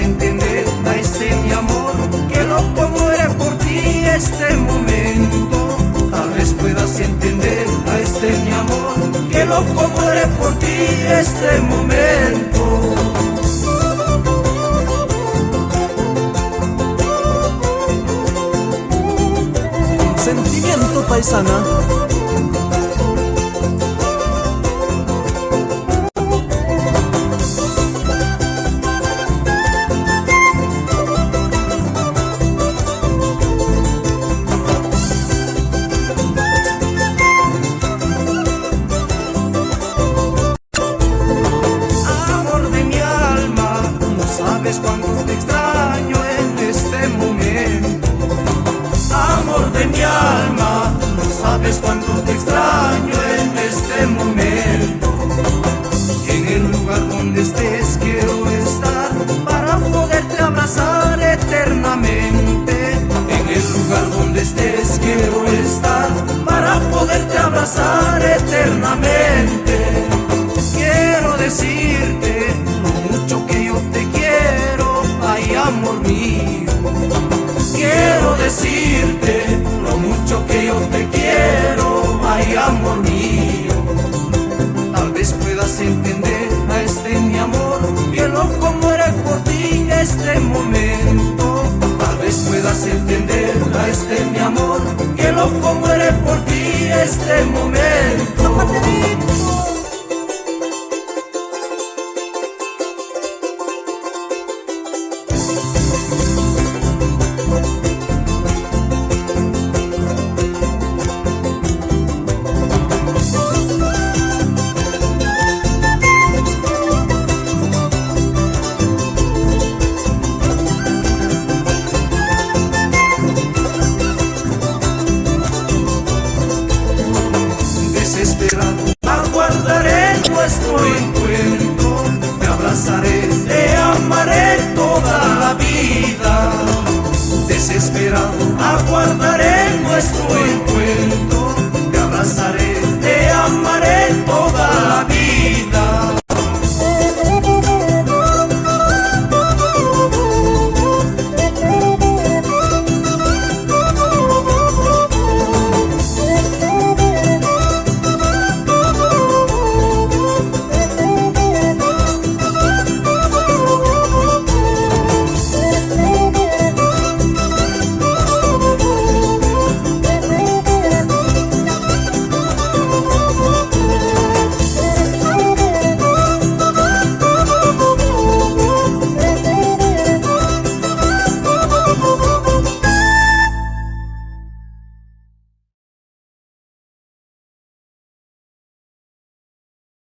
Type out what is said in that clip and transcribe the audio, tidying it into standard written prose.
entender a este mi amor, que loco muere por ti este momento. Tal vez puedas entender a este mi amor, que loco muere por ti este momento. Sentimiento paisana. Amor de mi alma, no sabes cuánto te extraño en este momento. Amor de mi alma, no sabes cuánto te extraño en este momento. En el lugar donde estés quiero estar para poderte abrazar eternamente. En el lugar donde estés quiero estar para poderte abrazar eternamente. Quiero decirte lo mucho que yo te quiero, ay amor mío. Quiero decirte lo mucho que yo te quiero, ay amor mío. Tal vez puedas entender a este mi amor, que loco muere por ti este momento. Tal vez puedas entender a este mi amor, que loco muere por ti este momento. Desesperado aguardaré nuestro encuentro, te abrazaré, te amaré toda la vida. Desesperado aguardaré nuestro encuentro,